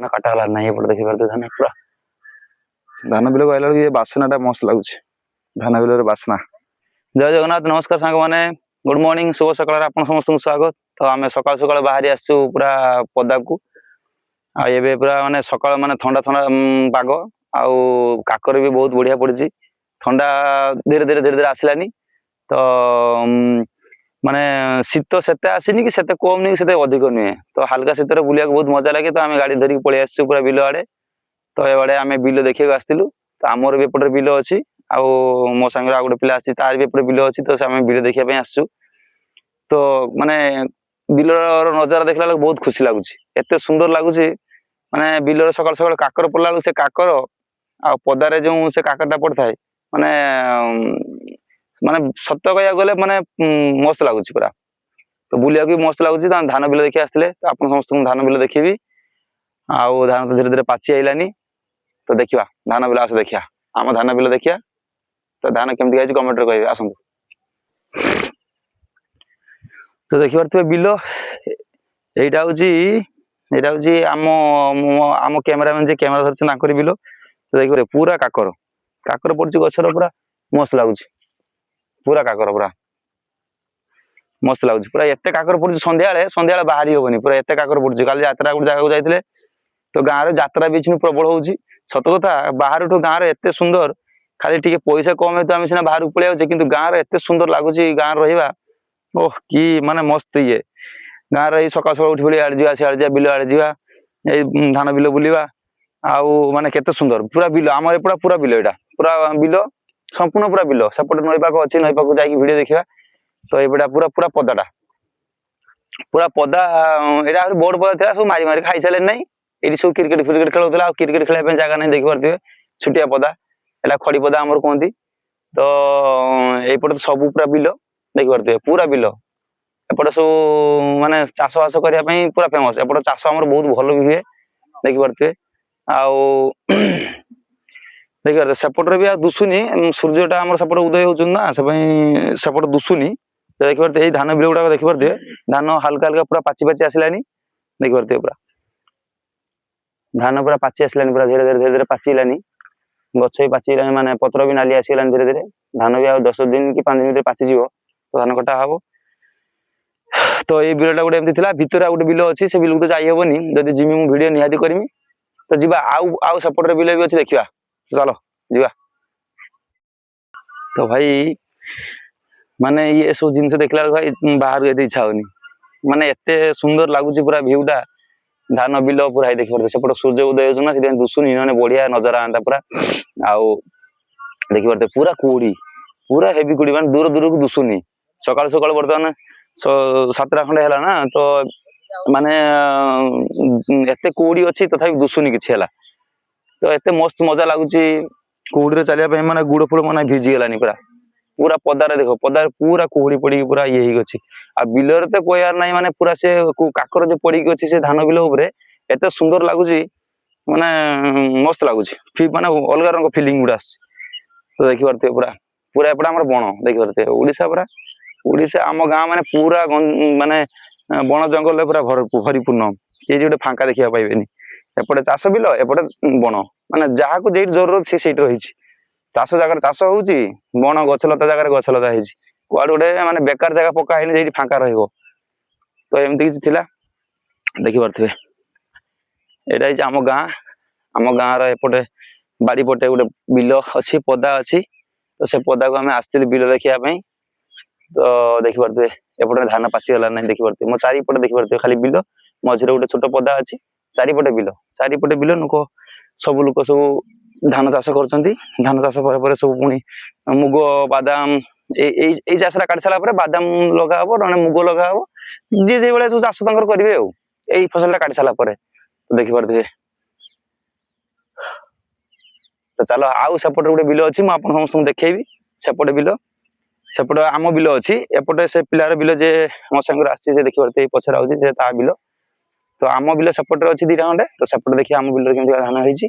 काटा हला नहीं एपटे देखि पारते धान पूरा धान बिल कहला ये बासनाटा मस्त लगुच धान बिल बासना। जय जगन्नाथ नमस्कार सांग माने गुड मॉर्निंग शुभ सकाळ आपन समस्त स्वागत। तो आम सकाळ सकाळ बाहरी आसु पूरा पदा को आबे पूरा माने सकाळ माने ठंडा ठंडा पाग आउ काकर भी बहुत बढ़िया पड़ी ठंडा धीरे धीरे धीरे धीरे आसलानी। तो माने शीत से आसनी कि से कम नहीं कि अधिक नुहे तो हल्का शीतर बुलिया बहुत मजा लगे। तो आम गाड़ी धरिक पलि आसु पूरा बिल आड़े। तो ये आम बिल देखा आसलु तो आमर भी एपटे बिल अच्छी आउ मो सांगे आ गोटे पिला आसी तार भी एपटे बिल अच्छी। तो आम बिल देखा आसु तो माने बिल नजारा देखला बहुत खुशी लगुच एत सुंदर लगुच माने बिल सकाल सकाल काकर पड़ला से काकर आ पदारे जो से काकरटा पड़ता है माने माने सत कह गले माने मस्त लगुच पूरा। तो बुलिया भी मस्त लगुच धान बिल देखी आसते तो आप समस्त धान बिल देखी आउ धान तो धीरे धीरे पाची आईलानी। तो देखा धान बिल आस देखिया आम धान बिल देखिया तो धान केमती आई कमेंट कहे आसतु। तो देखी पारे बिल यहाँ हूँ आम कैमेरामैन जे कैमेरा धरते बिल। तो देखिए पूरा काकर काकर पड़ी गचर पूरा मस्त लगुच पूरा काकर पूरा मस्त लगुच पूरा एत काकर पड़ी संध्या संध्या बाहरी हेनी पूरा एत काकर पड़ी कल यात्रा गोटे जगह जाते तो गाँव में यात्रा भी प्रबल हो सत कथा बाहर गाँव एत सुंदर खाली टी पैसा कम है तो आम सीना बाहर पलि आउे कि गाँव एत सुंदर लगुच गाँव रहा ओह कि माने मस्त ये गाँव में सकाल सकाल उठी आड़े जा सियाड़े जा बिल आड़े जा धान बिल बुलवा आउ माने केते सुंदर पूरा बिल आम एपटा पूरा बिल यहाँ पूरा बिल संपूर्ण पूरा बिल सेपटे नई पाक अच्छी नई पाक जाकि भिडियो देखा। तो एपटा पूरा पूरा पदाटा पूरा पदा यहाँ बोर्ड पदा था सब मारी मारी खाई सारे ना ये सब क्रिकेट फ्रिकेट खेलुला क्रिकेट खेलने जगह नहीं देखी पारे छुटिया पदा एटा खड़ी पदा आमर कहती। तो यपटे तो सब पूरा बिल देखी पारे पूरा बिल एपटे सब माने चाष बास करने पूरा फेमस एपटे चाष आम बहुत भल भी हुए देखी पारे। आउ देखी पारे सेपटे भी दुसुनी सूर्यटा आम सेपटे उदय होना ना सेपटे दुसुनी। देखी पारे धान बिल गुड़ा देखी पारे धान हल्का हल्का पूरा पाची पाची आसलानी देखी पारे पूरा धान पूरा पाची आसलानी पूरा धीरे धीरे धीरे धीरे पाचिलानी गछ भी पाचिलानी माने पत्र भी नाली आसगलानी धीरे धीरे धान भी आ 10 दिन कि 5 दिन पाची जीव तो धान कटा हम। तो ये बिलटा गोटे एमती भितर गोटे बिल अच्छी से बिल को तो जाई हेनी जब जिमी मु वीडियो निहाती करमी तो जीवा आउ सेपटे बिल भी अच्छी देखा चलो जीवा। तो भाई माने ये सब जिन देखला भाई बाहर ये इच्छा होनी माने एते सुंदर लगुच पूरा भ्यूटा धान बिल पूरा देखी पारे सेपटे सूर्य उदय हो ना दुसुनी ना बढ़िया नजर आता पूरा आउ देखी पारे पूरा कुड़ी पूरा हेवी कुड़ी माने दूर दूर को दुसुनी सकाल सकाल बर्तमान 7टा खंडे है ना। तो माने एते कुड़ी अच्छी तथा दुसुनी किसी है तो एते मस्त मजा लगुच कुड़ी चलिए माने गुड़ फुड़ माने भिजी गलानी पूरा पूरा पदारे देख पदार पूरा कुहुड़ी पड़ी पूरा ये ही आ बिलर तो कहर ना माने पूरा से काकर जो पड़ी अच्छी से धान बिल एत सुंदर लगुच माने मस्त लगुच माने अलग रंग फिलिंग गुड़ा। तो देखी पारे पूरा पूरा एपटा आम बण देखी पारे ओडिशा पूरा ओडिशा आम गाँ माने पूरा माने बण जंगल पूरा भरीपूर्ण ये गोटे फांका देखा पाइबेनी एपटे चाष बिल एपटे बण माने जहाँ को जे जरूरत सी रही चाष जगह चाष हो बण गछलता जगह गछलता है कौड़ गोटे माने बेकार जगह पका है फांका रही। तो एमती किसी देखी पारे यहाँ आम गाँ रपटे बाड़ी पटे गोटे बिल अच्छी पदा अच्छी तो से पदा को आम आसती बिल देखापी। तो देखी पारे एपटे धान पाचीगला ना देखी पारे मो चारिपटे देखी पारे खाली बिल मझे गोटे छोट पदा अच्छी चारिपटे बिल लोक सब लोक सब धान चाष कर धान चाष पर सब पुणी मुग बादाम ये चाषा काट सारा बादाम लगा हम ना मुग लगा हम जी जो सब चाष करेंगे यही फसल काट सारापर। तो देखी पारे तो चलो आउ सेपटे गोटे बिल अच्छी मुझे समस्त देखी सेपटे बिल सेपटे आम बिल अच्छी एपटे से पिलार बिल जे मो सांगे आसी देखी पारे पचर आउे बिल। तो आम बिल सेपटे अच्छी 2टा खंडे तो सेपटे देखिए आम बिल केमती धान होती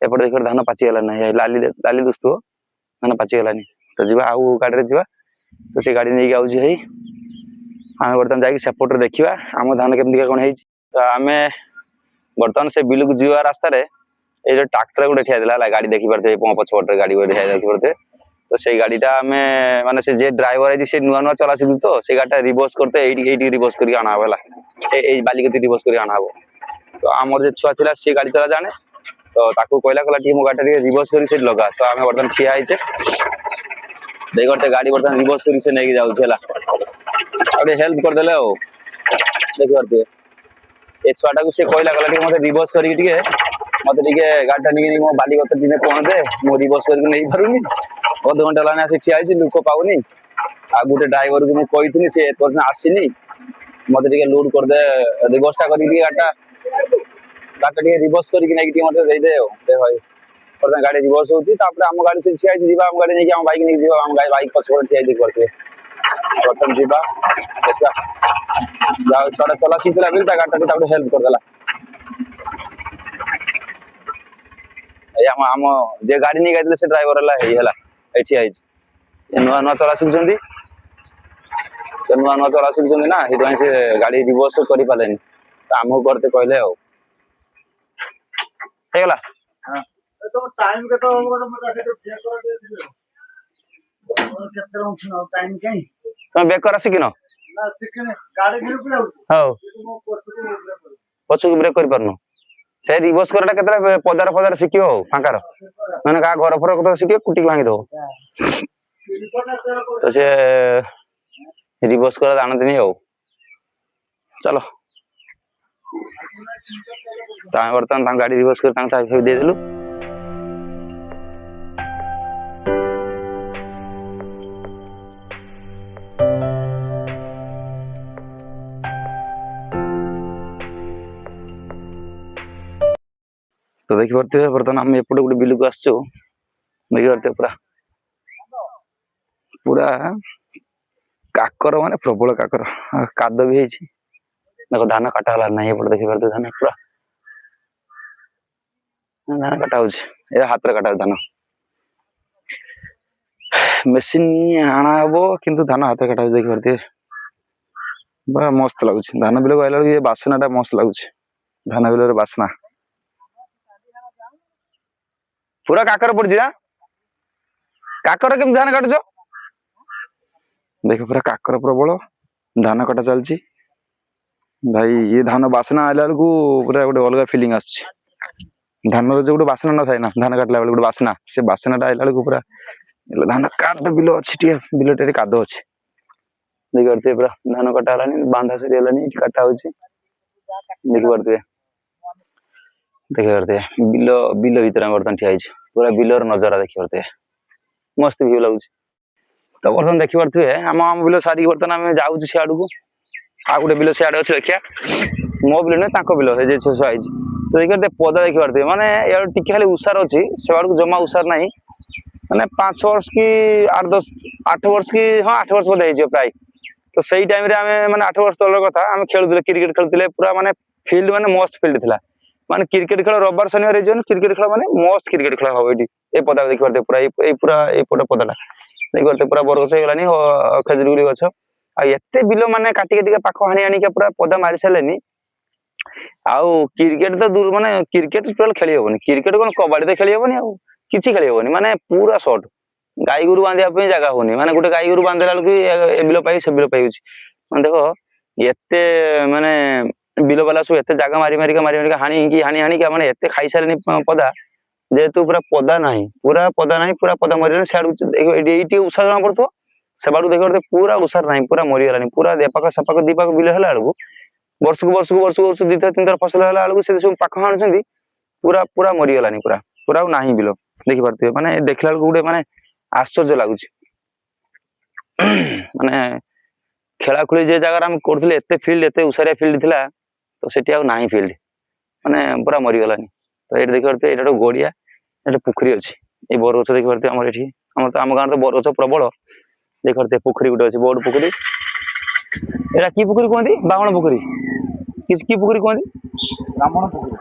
एपटे देखिए धान पाचीगला ना लाली लाली दुस्तु धान पाचीगलानी। तो जी आउ गाड़ी जा तो से गाड़ी नहीं आउे आम बर्तमान जाकि सेपटे देखा आम धान केमती कौन है। तो आम बर्तमान से बिल को जीवा रास्ता रे ए जो ट्रैक्टर गोटे ठिया देला गाड़ी देखि परते पछपटे गाड़ी गोटे ठिया देखि परते तो से गाड़ीटा आमे माने से जे ड्राइवर है से नुआ नुआ चला सिखु तो से गाड़ीटा रिवर्स करते एडी रिवर्स करी आना होला ए बाली गति रिवर्स करी आना हो तो आमर जे छुआ थिला से गाड़ी चला जाने तो ताकू कहला कहला कि मो गाड़ी रिवर्स करी से लगा तो आमे बर्तन ठिया आइछे दे करते गाड़ी बर्तन रिवर्स करी से नेकी जाउ छला आबे हेल्प कर देले हो देखि परते ए छुआटा को से कहला कहला कि मते रिवर्स करी के मत गाड़ी टी मो बाली गत दिन पहुँचे मो रिवर्स कर पारूनी अध घंटा लाने आसी ठिया लुक पाऊनी आ गोटे ड्राइवर को मुझे सी आसनी मत लोड करदे रिवर्सटा कर गाड़ी रिवर्स करके मत दे भाई बर्तमान गाड़ी रिवर्स होची आम गाड़ी से ठिया जी आम गाड़ी नहीं बाइक नहीं जीवा आम बाइक पछपटे ठिया देख करते बर्तमान जीवा देखा छड़ा चला सीखला बिल गाड़ी हेल्प करदेला आम जे गाड़ी नहीं गए से ड्राइवर है एठी आइज नुआ नुआ चला शिखुंट तो नुआ नुआ चला शिखुंट ना से गाड़ी रिवर्स कर पारे आमको करते कहले होगला तुम बेकर शिखिन पछक ब्रेक कर पारनु से रिवर्स करटा केतले पदार पदार शिखियो हो फांकार माने का घर फर कत शिखियो कुटी भांगी दो तो से रिवर्स कर जानतनी हो चलो बर्तमान गाड़ी रिवर्स कर चाबी दे देलु तो देखी पारे बर्तमान आम एपटे गोटे बिल को आसचु देखी पारे पूरा पूरा काकर माने प्रबल काकर काद भी है देखो धान काटा हला ना एपटे देखी पारे धान पूरा धान काटा हो हाथ काटा धान मेसीन आना हम किंतु धान हाथ काटा देखी पारे बड़ा मस्त लगुच धान बिल को आइला ये बासनाटा मस्त लगुच धान बिल बासना पूरा काकर पड़ी काकर केम धान काटुच देख पूरा काकर प्रबल धान कटा चलची भाई ये धान बासना आइला बेलू पूरा गोटे अलग फिलिंग आस धान जो गोटे बासना न था ना धान काटला बेले गोटे बासना से बासनाटा आइला बेलू पूरा धान काद बिल अच्छी बिल टे काद अच्छे देखी पारे पूरा धान कटा हलानी बांधा सरी काटा हो देखी पारे देखी पारे बिल बिल भीतर बर्तमान ठिया पूरा बिलर नजारा देखी पारे मस्त व्यू लगुच तो बर्तमान देखी पारे आम आम बिल सारी बर्तमान आम जाऊँ सियाड़ को आ गोटे बिल सियाड़ अच्छे देखिया मो बिल नुहे बिल है छुआ आई तो देखिए पदा देखी पारे माने यार टिके खाली उषार अच्छी से को जमा उषार ना माने 5 वर्ष की 8 वर्ष की हाँ 8 वर्ष बोधे प्राय तो सही टाइम रे आमे माने 8 वर्ष तलर कथा आमे खेलुले क्रिकेट खेलुले पूरा माने फील्ड माने मस्त फील्ड थिला माने क्रिकेट खेल रविवार शनिवार रे जोन क्रिकेट खेल माने मस्त क्रिकेट खेल हो एटी ए पदा देखि परते पूरा ए पटे पदाला देखि परते पूरा बरगछ हो गलानी खजूरी गछ आ एते बिलो माने काटी काटी पाखो हानी हानी के पूरा पदा मारी सालेनी आउ क्रिकेट तो दूर माने क्रिकेट टोटल खेली होबनी क्रिकेट कोन कबड्डी तो खेली होबनी आउ किछि खेली होबनी माने पूरा शॉर्ट गाई गुरु बांधिया पे जगह होनी माने गोटे गाई गुरु बांधला लकी ए बिलो पाई से बिलो पाई होची माने देखो एते माने बिलो वाला सब एते जगह मारी मारी का हानी हानी का माने एते खाई सारनी पदा जेतु पूरा पदा नहीं पूरा पदा मरी सियाड़ू देखो एटी उषा जमा पड़तो सेबाड़ू देखो पूरा उषार नहीं पूरा मरी गलानी पूरा देपाक सपाक दीपाक बिल है बेलू वर्ष दी तीन थर फसल है बेलू से सब पाख हाणुंट पूरा पूरा मरी गलानी पूरा पूरा नहीं बिल देखी पारे माने देखला गोटे माने आश्चर्य लगुच माने खेला खुली जे जगह आम करथले एते फील्ड एते उसारिया फील्ड थिला तो सेठी आ नाही फील्ड माने पूरा मरी गलानी तो एट देखि पारे एटा गोड़िया एटा पोखरी अछि ए बरगछ देखि पारे हमर एठी हमर तो आम गां तो बरगछ प्रबल देखि पारे पोखरी गुटे अछि बड़ पोखरी एटा की पोखरी कहंती बावण पोखरी की पोखरी कहंती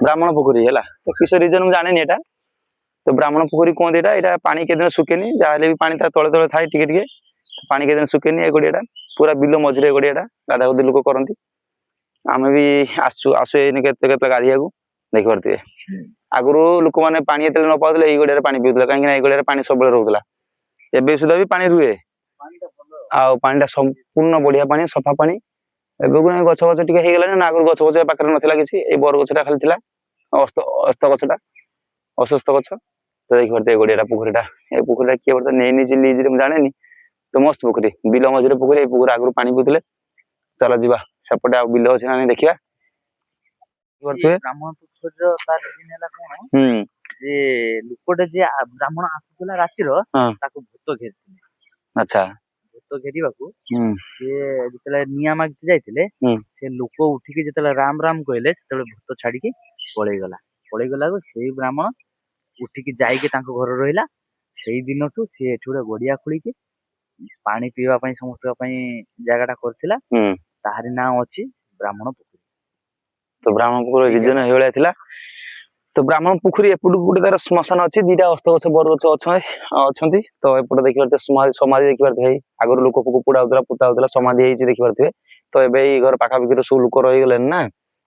ब्राह्मण पोखरी हैला तो किस रीजन हम जाने एटा तो ब्राह्मण पोखरी कहते एटा पानी के दिन सुखेनी जहाँ भी पानी तले तले थाए टिके टिके पानी के दिन सुखेनी ए गड़ियाटा पूरा बिलो मझे गड़ियाटा गाधा गुधी लोक करती आम भी आसु आसु केते गाधिया को ଦେଖିପାରୁଥିବେ। ଆଗରୁ ଲୋକମାନେ ପାଣି ଯେତେବେଳେ ନ ପାଉଥିଲେ ଏଇ ଗଡିଆରେ ପାଣି ପିଉଥିଲେ, କାହିଁକି ନା ଏଇ ଗଡିଆରେ ପାଣି ସବୁବେଳେ ରହୁଥିଲା। ଏବେ ସୁଦ୍ଧା ବି ପାଣି ରୁହେ, ଆଉ ପାଣିଟା ସମ୍ପୂର୍ଣ୍ଣ ବଢିଆ ପାଣି, ସଫା ପାଣି। ଏବେ ଗଛ ଗଛ ଟିକେ ହେଇଗଲାଣି ନା, ଆଗରୁ ଗଛ ଗଛ ପାଖରେ ନଥିଲା କିଛି, ଏଇ ବର ଗଛଟା ଖାଲି ଥିଲା, ଅସ୍ତ ଗଛଟା, ଅସୁସ୍ଥ ଗଛ। ତ ଦେଖିପାରୁଥିବେ ଏ ଗଡିଆଟା, ପୋଖରୀଟା, ଏ ପୋଖରୀଟା କିଏ ଗୋଟେ ନେଇଛି ଲିଜରେ ମୁଁ ଜାଣିନି, ତ ମସ୍ତ ପୋଖରୀ, ବିଲ ମଝିରେ ପୋଖରୀ। ଏଇ ପୋଖରୀ ଆଗରୁ ପାଣି ପିଉଥିଲେ। ଚାଲ ଯିବା ସେପଟେ, ଆଉ ବିଲ ଅଛି ନା ନାଇଁ ଦେଖିବା। ବ୍ରାହ୍ମଣ ପୋଖରୀର ତାର ଦିନ ହେଲା କଣ ଯେ ଲୋକଟେ ଯେ ବ୍ରାହ୍ମଣ ଆସୁଥିଲା ରାତିର, ତାକୁ ଭୂତ ଘେରିଥିଲେ। ଆଚ୍ଛା, ଭୂତ ଘେରିବାକୁ ସିଏ ଯେତେବେଳେ ନିଆଁ ମାଗିକି ଯାଇଥିଲେ, ସେ ଲୋକ ଉଠିକି ଯେତେବେଳେ ରାମ ରାମ କହିଲେ, ସେତେବେଳେ ଭୂତ ଛାଡିକି ପଳେଇଗଲା। ପଳେଇଗଲାକୁ ସେଇ ବ୍ରାହ୍ମଣ ଉଠିକି ଯାଇକି ତାଙ୍କ ଘରେ ରହିଲା। ସେଇ ଦିନଠୁ ସିଏ ଏଠି ଗୋଟେ ଗଡିଆ ଖୋଳିକି ପାଣି ପିଇବା ପାଇଁ ସମସ୍ତଙ୍କ ପାଇଁ ଜାଗାଟା କରିଥିଲା। ତାହାରି ନାଁ ଅଛି ବ୍ରାହ୍ମଣ ପୋଖରୀ। ତ ବ୍ରାହ୍ମଣ ପୋଖରୀ ରିଜନ ଏଇଭଳିଆ ଥିଲା। ତ ବ୍ରାହ୍ମଣ ପୋଖରୀ ଏପଟକୁ ଗୋଟେ ତାର ଶ୍ମଶାନ ଅଛି, ଦିଟା ଅସ୍ତ ଗଛ ବର ଗଛ ଅଛନ୍ତି। ତ ଏପଟେ ଦେଖିପାରୁଥିବେ ସମାଧି ଦେଖିପାରୁଥିବେ, ଆଗରୁ ଲୋକ ପୋଡା ହଉଥିଲା, ପୋତା ହଉଥିଲା, ସମାଧି ହେଇଛି ଦେଖିପାରୁଥିବେ। ତ ଏବେ ଏଇ ଘର ପାଖାପାଖିରେ ସବୁ ଲୋକ ରହିଗଲେଣି ନା,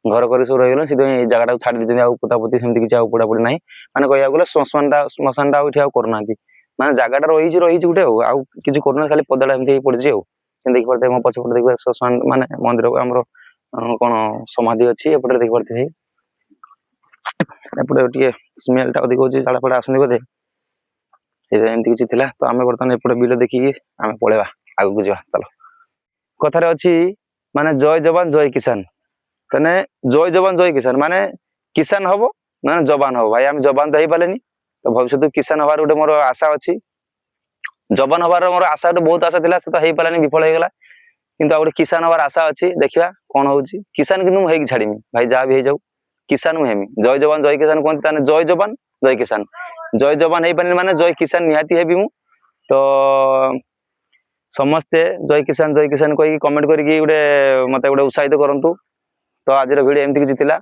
ଘର କରି ସବୁ ରହିଗଲେଣି, ସେଥିପାଇଁ ଏଇ ଜାଗାଟାକୁ ଛାଡି ଦେଇଛନ୍ତି। ଆଉ ପୋତାପୋତି ସେମିତି କିଛି ଆଉ ପୋଡାପୋଡି ନାହିଁ। ମାନେ କହିବାକୁ ଗଲେ ଶ୍ମଶାନଟା ଆଉ ଏଠି ଆଉ କରୁନାହାନ୍ତି। ମାନେ ଜାଗାଟା ରହିଛି ଗୋଟେ, ଆଉ କିଛି କରୁନାହାନ୍ତି, ଖାଲି ପଦାଟା ଏମିତି ହେଇ ପଡିଛି। ଆଉ ଦେଖିପାରୁଥିବେ ମୋ ପଛପଟେ ଦେଖିବା ଶ୍ମଶାନ ମାନେ ମନ୍ଦିର ଆମର କଣ ସମାଧି ଅଛି। ଏପଟେ ଦେଖିପାରୁଥିବେ, ଏପଟେ ଟିକେ ସ୍ମେଲ ଟା ଅଧିକ ହଉଛି, ଝାଳ ଫାଳ ଆସୁନି ବୋଧେ, ଏମିତି କିଛି ଥିଲା। ତ ଆମେ ବର୍ତ୍ତମାନ ଏପଟେ ବିଲ ଦେଖିକି ଆମେ ପଳେଇବା, ଆଗକୁ ଯିବା। ଚାଲ। କଥାରେ ଅଛି ମାନେ ଜୟ ଯବାନ ଜୟ କିଷାନ, ମାନେ ଜୟ ଯବାନ ଜୟ କିଷାନ, ମାନେ କିଷାନ ହବ ମାନେ ଯବାନ ହବ। ଭାଇ ଆମେ ଯବାନ ତ ହେଇପାରିଲେନି, ତ ଭବିଷ୍ୟତ କିଷାନ ହବାର ଗୋଟେ ମୋର ଆଶା ଅଛି। ଯବାନ ହବାର ମୋର ଆଶା ଗୋଟେ ବହୁତ ଆଶା ଥିଲା, ସେ ତ ହେଇପାରିଲାନି, ବିଫଳ ହେଇଗଲା। କିନ୍ତୁ ଆଉ ଗୋଟେ କିଷାନ ହବାର ଆଶା ଅଛି, ଦେଖିବା କଣ ହଉଛି। କିଷାନ କିନ୍ତୁ ମୁଁ ହେଇକି ଛାଡିମି, ଭାଇ ଯାହା ବି ହେଇଯାଉ କିଷାନ ମୁଁ ହେମି। ଜୟ ଯବାନ ଜୟ କିଷାନ କୁହନ୍ତି, ତାହେଲେ ଜୟ ଯବାନ ଜୟ କିଷାନ। ଜୟ ଯବାନ ହେଇପାରିନି ମାନେ ଜୟ କିଷାନ ନିହାତି ହେବି ମୁଁ। ତ ସମସ୍ତେ ଜୟ କିଷାନ କହିକି କମେଣ୍ଟ କରିକି ମତେ ଗୋଟେ ଉତ୍ସାହିତ କରନ୍ତୁ। ତ ଆଜିର ଭିଡ଼ିଓ ଏମିତି କିଛି ଥିଲା।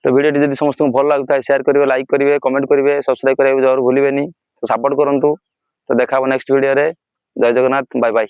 ତ ଭିଡ଼ିଓଟି ଯଦି ସମସ୍ତଙ୍କୁ ଭଲ ଲାଗୁଥାଏ ସେୟାର କରିବେ, ଲାଇକ୍ କରିବେ, କମେଣ୍ଟ କରିବେ, ସବସ୍କ୍ରାଇବ କରିବାକୁ ଜରୁର ଭୁଲିବେନି। ତ ସପୋର୍ଟ କରନ୍ତୁ। ତ ଦେଖା ହବ ନେକ୍ସଟ ଭିଡ଼ିଓରେ। ଜୟ ଜଗନ୍ନାଥ, ବାଏ ବାଏ।